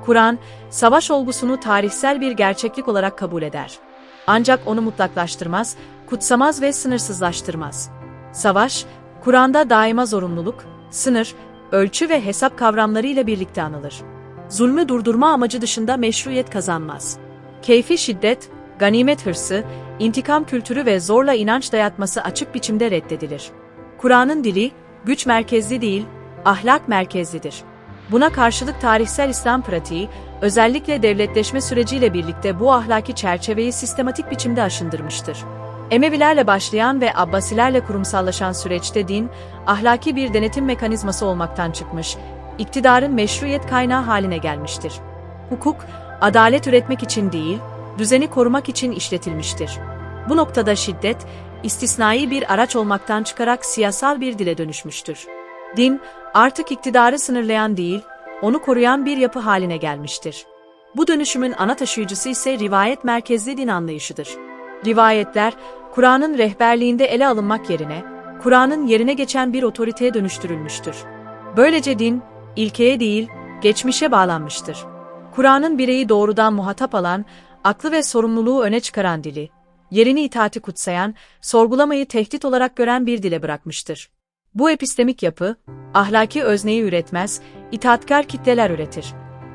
Kur'an, savaş olgusunu tarihsel bir gerçeklik olarak kabul eder. Ancak onu mutlaklaştırmaz, kutsamaz ve sınırsızlaştırmaz. Savaş, Kur'an'da daima zorunluluk, sınır, ölçü ve hesap kavramlarıyla birlikte anılır. Zulmü durdurma amacı dışında meşruiyet kazanmaz. Keyfi şiddet, ganimet hırsı, intikam kültürü ve zorla inanç dayatması açık biçimde reddedilir. Kur'an'ın dili, güç merkezli değil, ahlak merkezlidir. Buna karşılık tarihsel İslam pratiği, özellikle devletleşme süreciyle birlikte bu ahlaki çerçeveyi sistematik biçimde aşındırmıştır. Emevilerle başlayan ve Abbasilerle kurumsallaşan süreçte din, ahlaki bir denetim mekanizması olmaktan çıkmış, iktidarın meşruiyet kaynağı haline gelmiştir. Hukuk, adalet üretmek için değil, düzeni korumak için işletilmiştir. Bu noktada şiddet, istisnai bir araç olmaktan çıkarak siyasal bir dile dönüşmüştür. Din, artık iktidarı sınırlayan değil, onu koruyan bir yapı haline gelmiştir. Bu dönüşümün ana taşıyıcısı ise rivayet merkezli din anlayışıdır. Rivayetler, Kur'an'ın rehberliğinde ele alınmak yerine, Kur'an'ın yerine geçen bir otoriteye dönüştürülmüştür. Böylece din, ilkeye değil, geçmişe bağlanmıştır. Kur'an'ın bireyi doğrudan muhatap alan, aklı ve sorumluluğu öne çıkaran dili, yerini itaati kutsayan, sorgulamayı tehdit olarak gören bir dile bırakmıştır. Bu epistemik yapı, ahlaki özneyi üretmez, itaatkar kitleler üretir.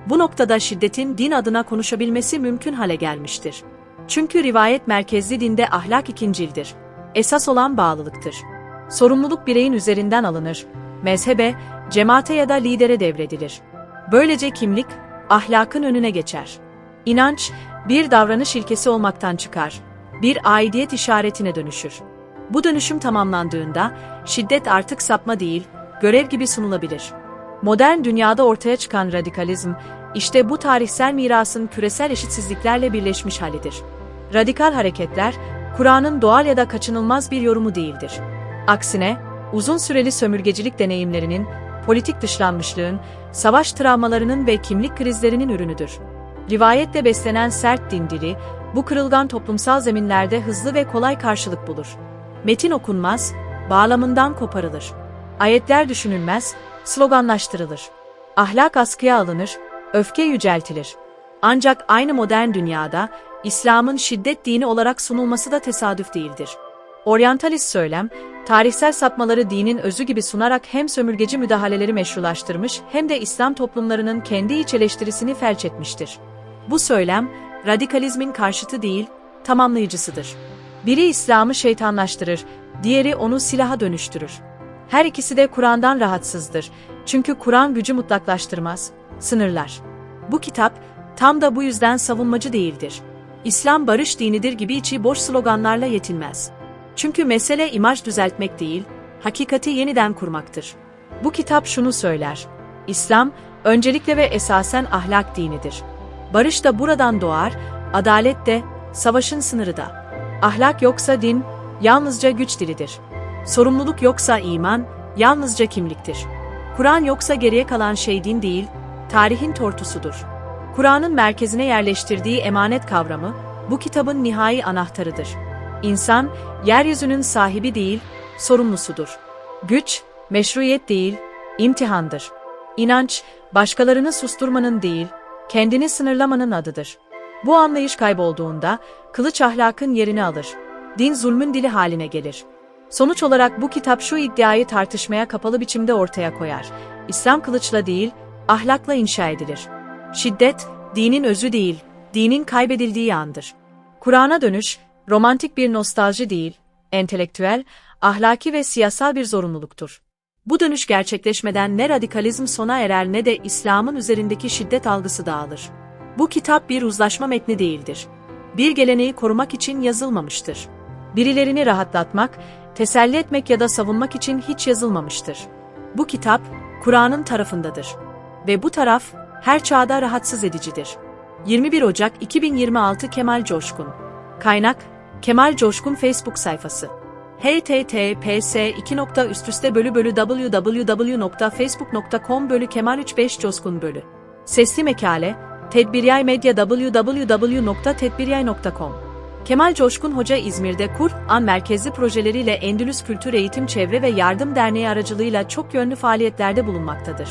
Bu noktada şiddetin din adına konuşabilmesi mümkün hale gelmiştir. Çünkü rivayet merkezli dinde ahlak ikincildir. Esas olan bağlılıktır. Sorumluluk bireyin üzerinden alınır, mezhebe, cemaate ya da lidere devredilir. Böylece kimlik, ahlakın önüne geçer. İnanç, bir davranış ilkesi olmaktan çıkar, bir aidiyet işaretine dönüşür. Bu dönüşüm tamamlandığında, şiddet artık sapma değil, görev gibi sunulabilir. Modern dünyada ortaya çıkan radikalizm, işte bu tarihsel mirasın küresel eşitsizliklerle birleşmiş halidir. Radikal hareketler, Kur'an'ın doğal ya da kaçınılmaz bir yorumu değildir. Aksine, uzun süreli sömürgecilik deneyimlerinin, politik dışlanmışlığın, savaş travmalarının ve kimlik krizlerinin ürünüdür. Rivayetle beslenen sert din dili, bu kırılgan toplumsal zeminlerde hızlı ve kolay karşılık bulur. Metin okunmaz, bağlamından koparılır. Ayetler düşünülmez, sloganlaştırılır. Ahlak askıya alınır, öfke yüceltilir. Ancak aynı modern dünyada, İslam'ın şiddet dini olarak sunulması da tesadüf değildir. Oryantalist söylem, tarihsel sapmaları dinin özü gibi sunarak hem sömürgeci müdahaleleri meşrulaştırmış hem de İslam toplumlarının kendi iç eleştirisini felç etmiştir. Bu söylem, radikalizmin karşıtı değil, tamamlayıcısıdır. Biri İslam'ı şeytanlaştırır, diğeri onu silaha dönüştürür. Her ikisi de Kur'an'dan rahatsızdır. Çünkü Kur'an gücü mutlaklaştırmaz, sınırlar. Bu kitap, tam da bu yüzden savunmacı değildir. İslam barış dinidir gibi içi boş sloganlarla yetinmez. Çünkü mesele imaj düzeltmek değil, hakikati yeniden kurmaktır. Bu kitap şunu söyler: İslam, öncelikle ve esasen ahlak dinidir. Barış da buradan doğar, adalet de, savaşın sınırı da. Ahlak yoksa din, yalnızca güç dilidir. Sorumluluk yoksa iman, yalnızca kimliktir. Kur'an yoksa geriye kalan şey din değil, tarihin tortusudur. Kur'an'ın merkezine yerleştirdiği emanet kavramı, bu kitabın nihai anahtarıdır. İnsan, yeryüzünün sahibi değil, sorumlusudur. Güç, meşruiyet değil, imtihandır. İnanç, başkalarını susturmanın değil, kendini sınırlamanın adıdır. Bu anlayış kaybolduğunda, kılıç ahlakın yerini alır. Din zulmün dili haline gelir. Sonuç olarak bu kitap şu iddiayı tartışmaya kapalı biçimde ortaya koyar: İslam kılıçla değil, ahlakla inşa edilir. Şiddet, dinin özü değil, dinin kaybedildiği andır. Kur'an'a dönüş, romantik bir nostalji değil, entelektüel, ahlaki ve siyasal bir zorunluluktur. Bu dönüş gerçekleşmeden ne radikalizm sona erer ne de İslam'ın üzerindeki şiddet algısı dağılır. Bu kitap bir uzlaşma metni değildir. Bir geleneği korumak için yazılmamıştır. Birilerini rahatlatmak, teselli etmek ya da savunmak için hiç yazılmamıştır. Bu kitap, Kur'an'ın tarafındadır. Ve bu taraf, her çağda rahatsız edicidir. 21 Ocak 2026 Kemal Coşkun. Kaynak, Kemal Coşkun Facebook sayfası. https://www.facebook.com/kemal35coşkun. Sesli Mekale, Tedbiryay Medya www.tedbiryay.com. Kemal Coşkun Hoca İzmir'de Kur'an merkezli projeleriyle Endülüs Kültür Eğitim Çevre ve Yardım Derneği aracılığıyla çok yönlü faaliyetlerde bulunmaktadır.